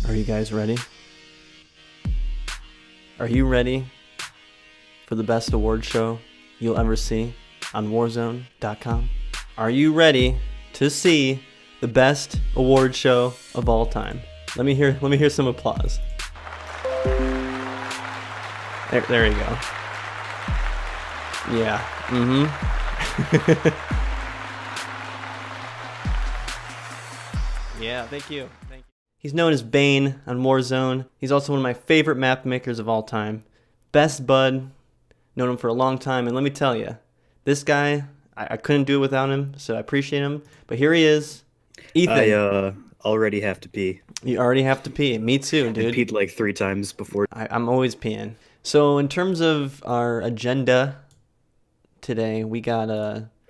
Are you guys ready? Are you ready for the best award show you'll ever see on Warzone.com? Are you ready to see the best award show of all time? Let me hear some applause. There you go. Yeah. Yeah, thank you. He's known as Bane on Warzone. He's also one of my favorite map makers of all time. Best bud. Known him for a long time. And let me tell you, this guy, I couldn't do it without him, so I appreciate him. But here he is. Ethan. I already have to pee. You already have to pee. Me too, I dude. peed like 3 times before. I'm always peeing. So in terms of our agenda today, we got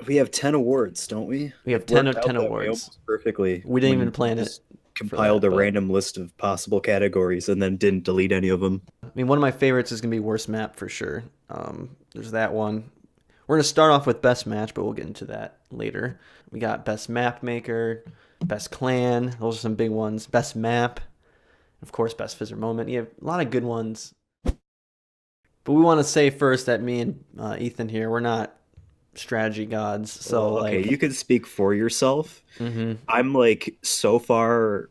We have 10 awards, don't we? we have It 10 worked out that way awards. almost perfectly. We didn't when even plan you it just for compiled that, a but- random list of possible categories and then didn't delete any of them. I mean, one of my favorites is going to be worst map for sure. There's that one. We're going to start off with best match, but we'll get into that later. We got best map maker, best clan. Those are some big ones. Best map. Of course, best fizzer moment. You have a lot of good ones. But we want to say first that me and Ethan here, we're not strategy gods. So, Well, okay, like, you can speak for yourself. mhm. I'm like so far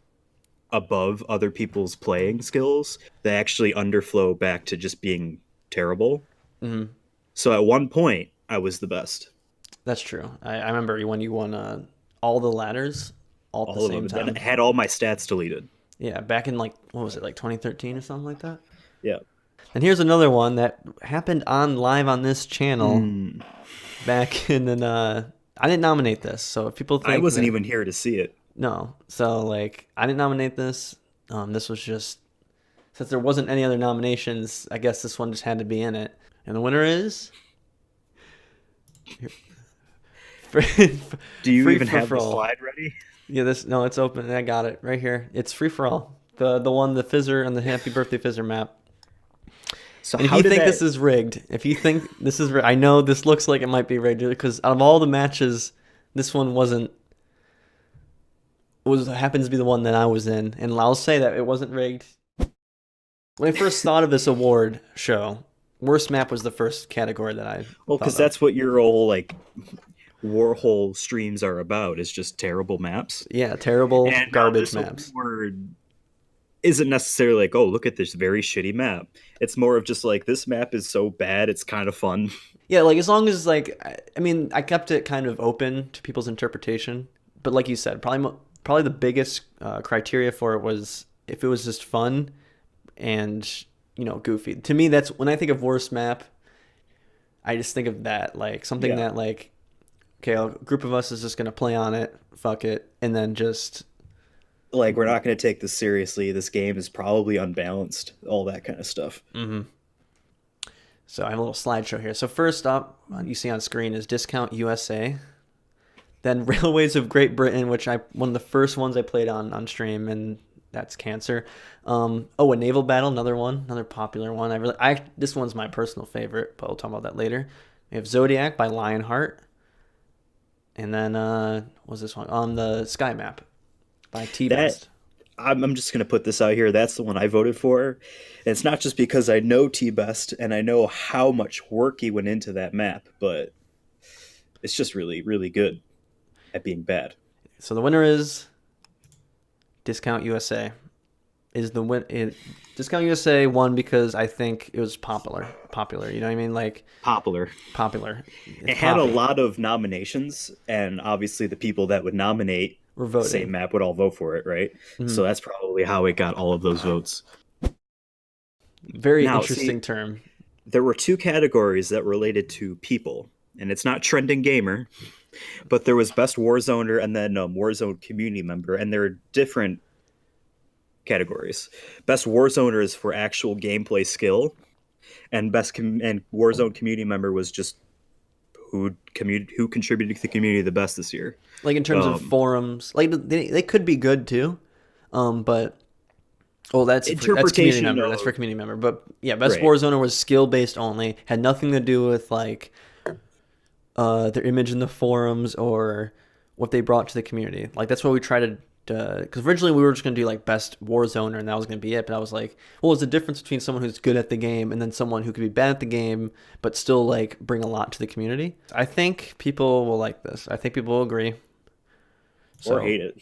above other people's playing skills that actually underflow back to just being terrible. Mhm. So at one point, I was the best. That's true. I remember when you won all the ladders all at the All of same them. time. Then had all my stats deleted. Yeah, back in like, what was it, like 2013 or something like that? Yeah. And here's another one that happened on live on this channel Hmm. back in I didn't nominate this, so if people think I wasn't that- even here to see it. no, so like I didn't nominate this. This was just since there wasn't any other nominations, I guess this one just had to be in it. And the winner is Do you Free even for have the all. slide ready? Yeah, no, it's open. I got it right here. It's free for all. The one, the Fizzer and the Happy Birthday Fizzer map. So And if how you did think that, this is rigged, if you think this is I know this looks like it might be rigged because out of all the matches, this one happens to be the one that I was in, and I'll say that it wasn't rigged. When I first thought of this award show, worst map was the first category that I well, thought because of. that's what your whole like Warhol streams are about, is just terrible maps. Yeah, terrible And now garbage this maps. award isn't necessarily like, oh, look at this very shitty map. It's more of just like, this map is so bad, it's kind of fun. Yeah, like as long as like I mean, I kept it kind of open to people's interpretation, but like you said, probably the biggest criteria for it was if it was just fun and goofy. To me, that's when I think of worst map, I just think of that, like something Yeah. that like, okay, a group of us is just gonna play on it, fuck it, and then just Like, we're not going to take this seriously. This game is probably unbalanced. All that kind of stuff. So I have a little slideshow here. So first up, you see on screen is Discount USA. Then Railways of Great Britain, which one of the first ones I played on stream, and that's Cancer. A Naval Battle, another popular one. This one's my personal favorite, but we'll talk about that later. We have Zodiac by Lionheart, and then what's this one? On the Sky Map by T-Best. I'm just going to put this out here. That's the one I voted for. And it's not just because I know T-Best and I know how much work he went into that map, but it's just really, really good at being bad. So the winner is Discount USA. Discount USA won because I think it was popular. You know what I mean? Like Popular. popular. It had a lot of nominations, and obviously the people that would nominate We're the voting. same map would all vote for it, right? So that's probably how it got all of those votes. Very Now, interesting see- term. There were 2 categories that related to people, and it's not trending gamer, but there was best Warzoner and then Warzone community member, and there are different categories. Best Warzoner is for actual gameplay skill, and and Warzone community member was just who contributed to the community the best this year. Like in terms of forums, like they could be good too, but that's community Interpretation member. of- That's for community member. But yeah, best Right. Warzone was skill based only. Had nothing to do with like their image in the forums or what they brought to the community. Like that's what we try to because originally we were just gonna do like best Warzoner and that was gonna be it. But I was like, well, there's a difference between someone who's good at the game and then someone who could be bad at the game but still like bring a lot to the community. I think people will like this. I think people will agree. Or hate it.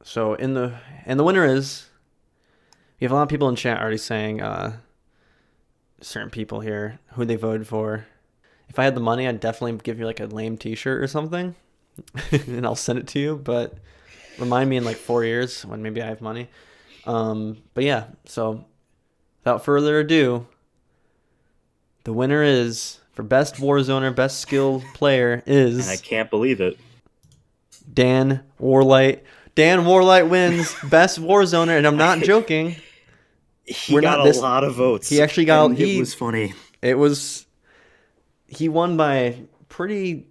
So the winner is, we have a lot of people in chat already saying certain people here who they voted for. If I had the money, I'd definitely give you like a lame T-shirt or something, and I'll send it to you. But remind me in like 4 years when maybe I have money. But yeah, so without further ado, the winner is for best Warzoner, best skilled player is. And I can't believe it. Dan Warlight. Dan Warlight wins best Warzoner, and I'm not joking. He got a lot of votes. He actually got. It was funny. He won by pretty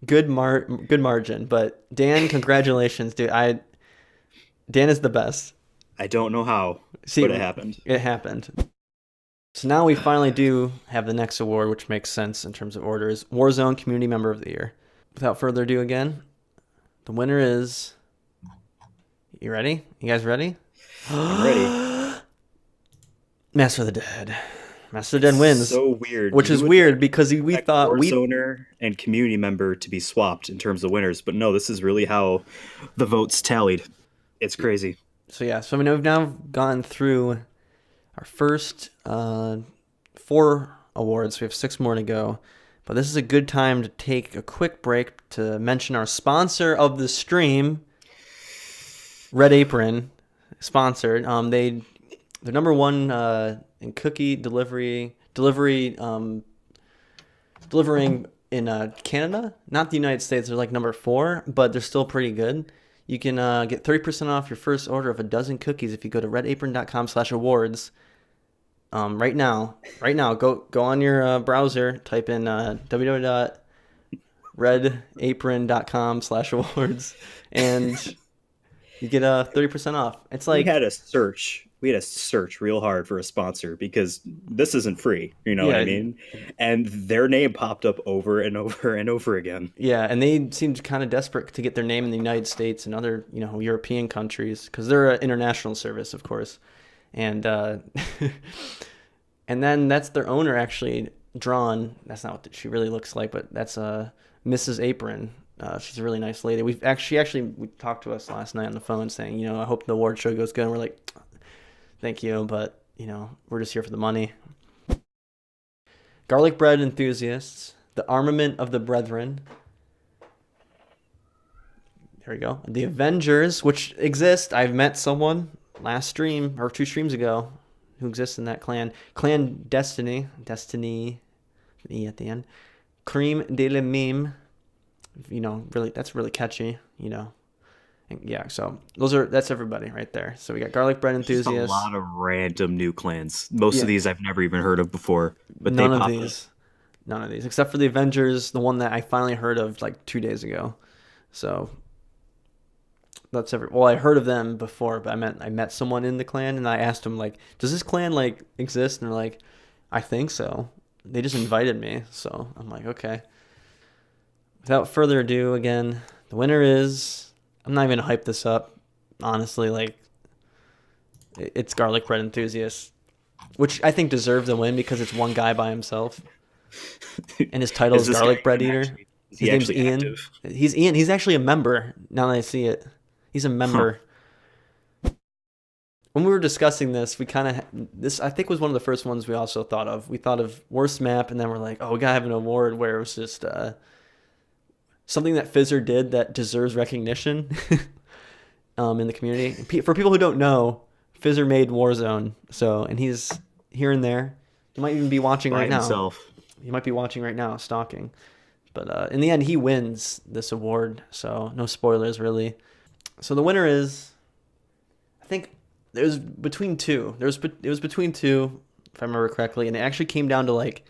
good margin. But Dan, congratulations, dude. Dan is the best. I don't know how, but it happened. It happened. So now we finally do have the next award, which makes sense in terms of orders. Warzone Community Member of the Year. Without further ado, again, the winner is. You ready? You guys ready? I'm ready. Master of the Dead. Master of the Dead wins. So weird. Which is weird because we thought Warzoner and community member to be swapped in terms of winners, but no, this is really how the votes tallied. It's crazy. So yeah, so I mean, we've now gone through our first 4 awards. We have 6 more to go, but this is a good time to take a quick break to mention our sponsor of the stream, Red Apron, sponsored. They're number 1 in cookie delivering in Canada, not the United States. They're like number 4, but they're still pretty good. You can get 30% off your first order of a dozen cookies if you go to redapron.com/awards. Right now, go on your browser, type in www.redapron.com/awards, and you get 30% off. It's like we had to search real hard for a sponsor because this isn't free. You know what I mean? And their name popped up over and over and over again. Yeah, and they seemed kind of desperate to get their name in the United States and other, European countries because they're an international service, of course. And and then that's their owner actually drawn. That's not what she really looks like, but that's Mrs. Apron. She's a really nice lady. We talked to us last night on the phone saying, I hope the award show goes good. And we're like, thank you, but we're just here for the money. Garlic bread enthusiasts, the armament of the brethren. There we go. The Avengers, which exist. I've met someone last stream or 2 streams ago who exists in that clan. Clan Destiny, E at the end. Cream de la Meme. Really, that's really catchy. And yeah, so that's everybody right there. So we got garlic bread enthusiasts. Just a lot of random new clans. Most of these I've never even heard of before. But none of these, except for the Avengers, the one that I finally heard of like 2 days ago. So that's well, I heard of them before, but I met someone in the clan and I asked them like, does this clan like exist? And they're like, I think so. They just invited me, so I'm like, okay. Without further ado, again, the winner is. I'm not even gonna hype this up, honestly. Like, it's garlic bread enthusiast, which I think deserves the win because it's one guy by himself, and his title is garlic bread eater. His name's Ian. Active? He's Ian. He's actually a member. Now that I see it, he's a member. Huh. When we were discussing this, we kind of this I think was one of the first ones we also thought of. We thought of worst map, and then we're like, oh, we gotta have an award where it was just something that Fizzer did that deserves recognition in the community. For people who don't know, Fizzer made Warzone, and he's here and there. He might even be watching right now. He might be watching right now, stalking. But in the end, he wins this award, so no spoilers, really. So the winner is, I think, it was between 2. It was between 2, if I remember correctly, and it actually came down to, like,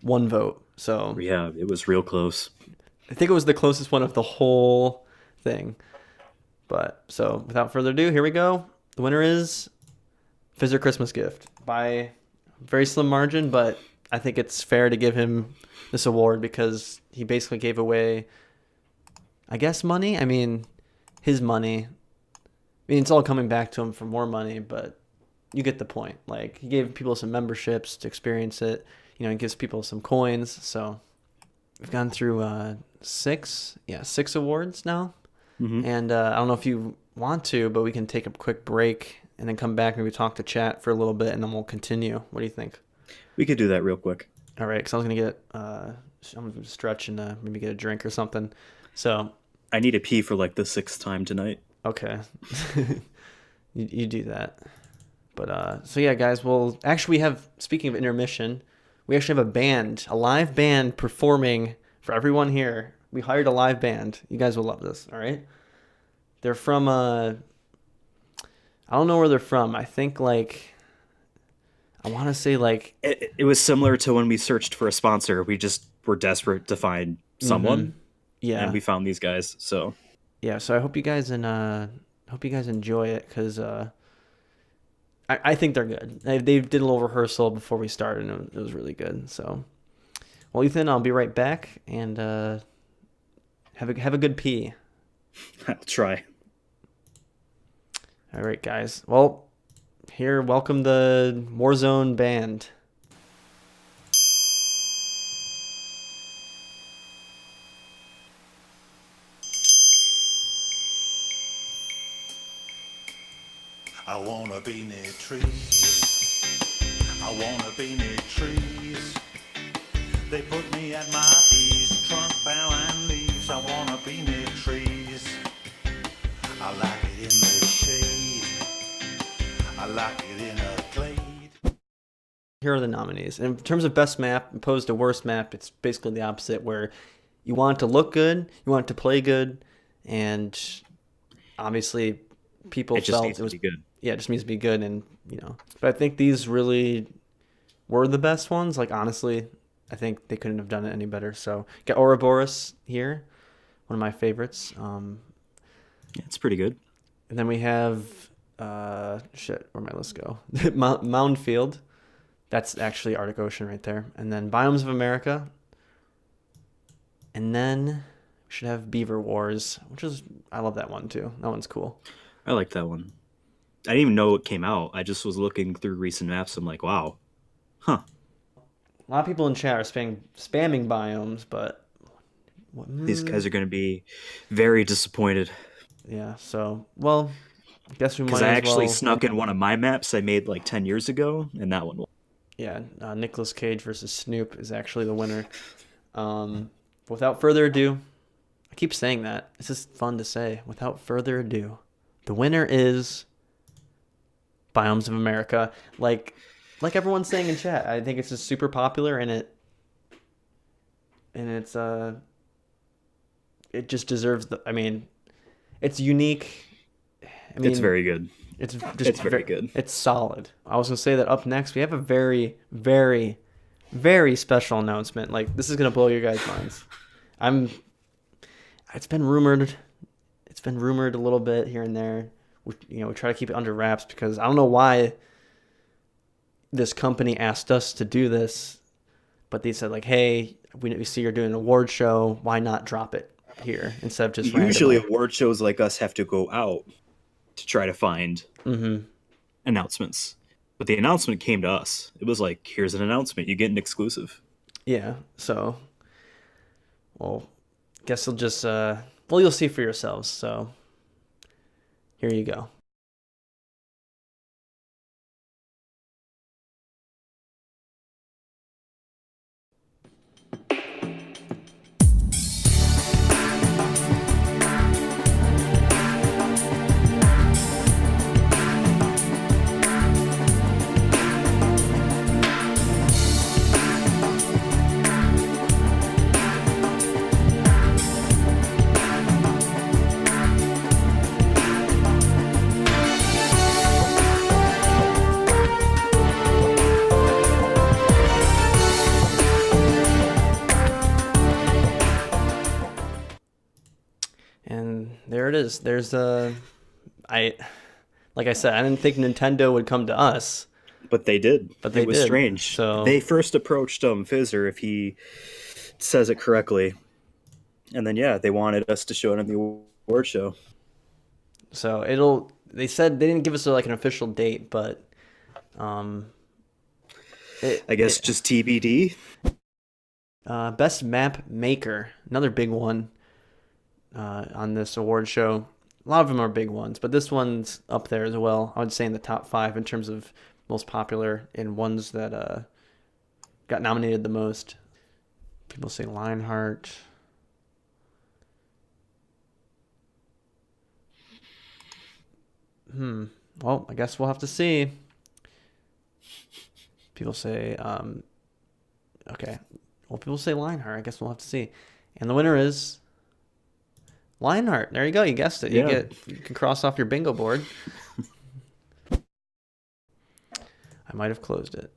1 vote. So yeah, it was real close. I think it was the closest one of the whole thing. But, so, without further ado, here we go. The winner is Fizzer Christmas Gift by a very slim margin, but I think it's fair to give him this award because he basically gave away, I guess, money. I mean, his money mean, it's all coming back to him for more money, but you get the point. Like, he gave people some memberships to experience it. He gives people some coins. So we've gone through six awards now. Hmm. And I don't know if you want to, but we can take a quick break and then come back and maybe talk to chat for a little bit, and then we'll continue. What do you think? We could do that real quick. All right, because I was gonna I'm gonna stretch and maybe get a drink or something. So I need to pee for like the sixth time tonight. okay, you do that. But so yeah, guys. Well, actually, we have. Speaking of intermission, we actually have a live band performing for everyone here. We hired a live band. You guys will love this. All right. They're from I don't know where they're from. I think like I want to say like It was similar to when we searched for a sponsor. We just were desperate to find someone, and yeah, we found these guys. So yeah. So I hope you guys enjoy it because I think they're good. They did a little rehearsal before we started, and it was really good. So, well, Ethan, I'll be right back, and have a good pee. I'll try. All right, guys. Well, here, welcome the Warzone band. I wanna be near trees. I wanna be near trees. They put me at my ease, trunk, bough, and leaves. I wanna be near trees. I like it in the shade. I like it in a glade. Here are the nominees. In terms of best map opposed to worst map, it's basically the opposite, where you want it to look good, you want it to play good, and obviously people It just felt needs it to was be good. yeah, it just needs to be good, and But I think these really were the best ones. Like honestly, I think they couldn't have done it any better. So got Ouroboros here, one of my favorites. Yeah, it's pretty good. And then we have where'd my list go? Mound Field. That's actually Arctic Ocean right there. And then Biomes of America. And then we should have Beaver Wars, I love that one too. That one's cool. I like that one. I didn't even know it came out. I just was looking through recent maps. I'm like, wow, huh? A lot of people in chat are spamming biomes, but These guys are going to be very disappointed yeah. So well, I guess we because might I as actually well. snuck in one of my maps I made like 10 years ago, and that one. Yeah, Nicolas Cage versus Snoop is actually the winner. Without further ado, I keep saying that. It's just fun to say. Without further ado, the winner is Biomes of America. Like everyone's saying in chat, I think it's just super popular, and it's it just deserves the. I mean, it's unique. I mean, It's very good. it's just It's very good. It's solid. I was gonna say that up next we have a very, very, very special announcement. Like this is gonna blow your guys' minds. I'm. It's been rumored. It's been rumored a little bit here and there. We try to keep it under wraps because I don't know why this company asked us to do this, but they said like, "Hey, we see you're doing an award show. Why not drop it here instead of just Usually, randomly?" award shows like us have to go out to try to find Mm-hmm. announcements. But the announcement came to us. It was like, here's an announcement. You get an exclusive. Yeah. So, well, guess you'll just you'll see for yourselves. So, here you go. And there it is. There's I like I said, I didn't think Nintendo would come to us, But they did. but they It was did. strange. So They first approached Fizzer, if he says it correctly. And then, yeah, they wanted us to show it at the award show. so they said they didn't give us like an official date, but um, I guess just TBD. best map maker, another big one on this award show. A lot of them are big ones, but this one's up there as well. I would say in the top 5 in terms of most popular and ones that got nominated the most. People say Lionheart. Well, I guess we'll have to see. People say, okay. Well, people say Lionheart. I guess we'll have to see. And the winner is Lionheart. There you go. You guessed it. Yeah. You can cross off your bingo board. I might have closed it.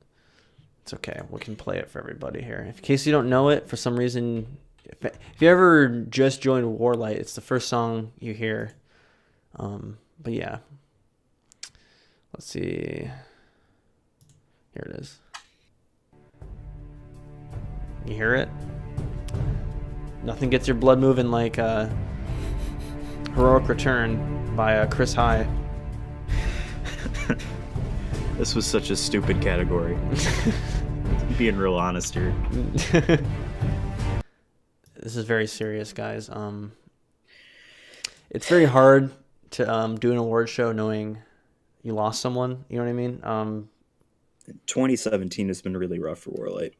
It's okay. We can play it for everybody here. In case you don't know it, for some reason, if you ever just joined Warlight, it's the first song you hear. But yeah. Let's see. Here it is. You hear it? Nothing gets your blood moving like Heroic Return by Chris High. This was such a stupid category. Being real honest here. This is very serious, guys. It's very hard to do an award show knowing you lost someone. You know what I mean? 2017 has been really rough for Warlight.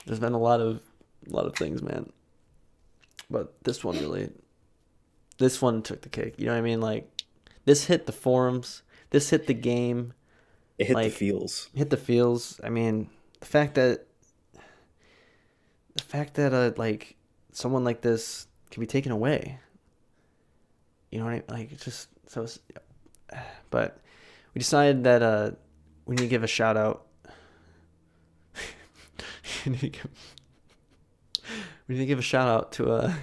There's been a lot of things, man. But this one took the cake. You know what I mean? Like, this hit the forums. This hit the game. It hit the like, feels. Hit the feels. I mean, the fact that like someone like this can be taken away. You know what I mean? Like, it's just so. But we decided that we need to give a shout out. we need to give a shout out to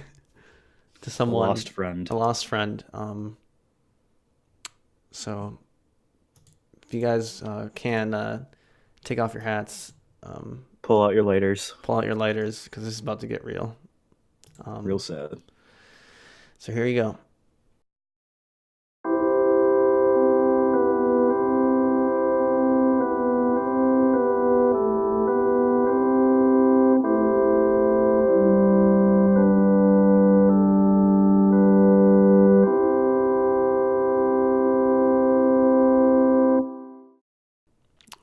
someone, A lost friend. A lost friend. So if you guys can take off your hats, Pull out your lighters. Because this is about to get real. Real sad. So here you go.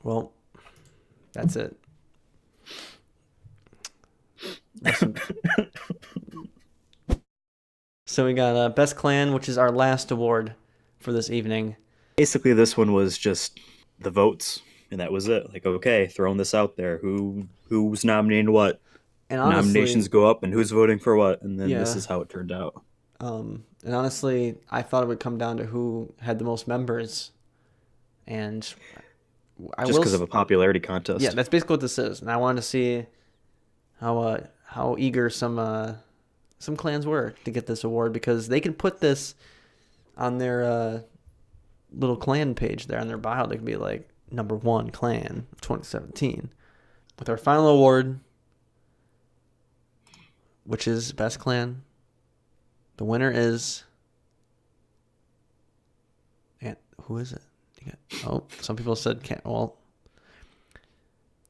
Well, that's it. So we got Best Clan, which is our last award for this evening. Basically, this one was just the votes, and that was it. Like, okay, throwing this out there. Who's nominating what? And honestly, nominations go up, and who's voting for what, and then Yeah. this is how it turned out. And honestly, I thought it would come down to who had the most members, and Just because of a popularity contest. Yeah, that's basically what this is. And I wanted to see how eager some clans were to get this award, because they could put this on their little clan page there on their bio. They could be like #1 clan of 2017 with our final award, which is Best Clan. The winner is, and who is it? Some people said cat. Well,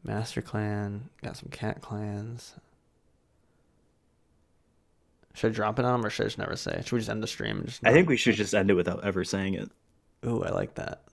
Master Clan, got some cat clans. Should I drop it on them, or should I just never say? Should we just end the stream? And just I think we should just end it without ever saying it. Ooh, I like that.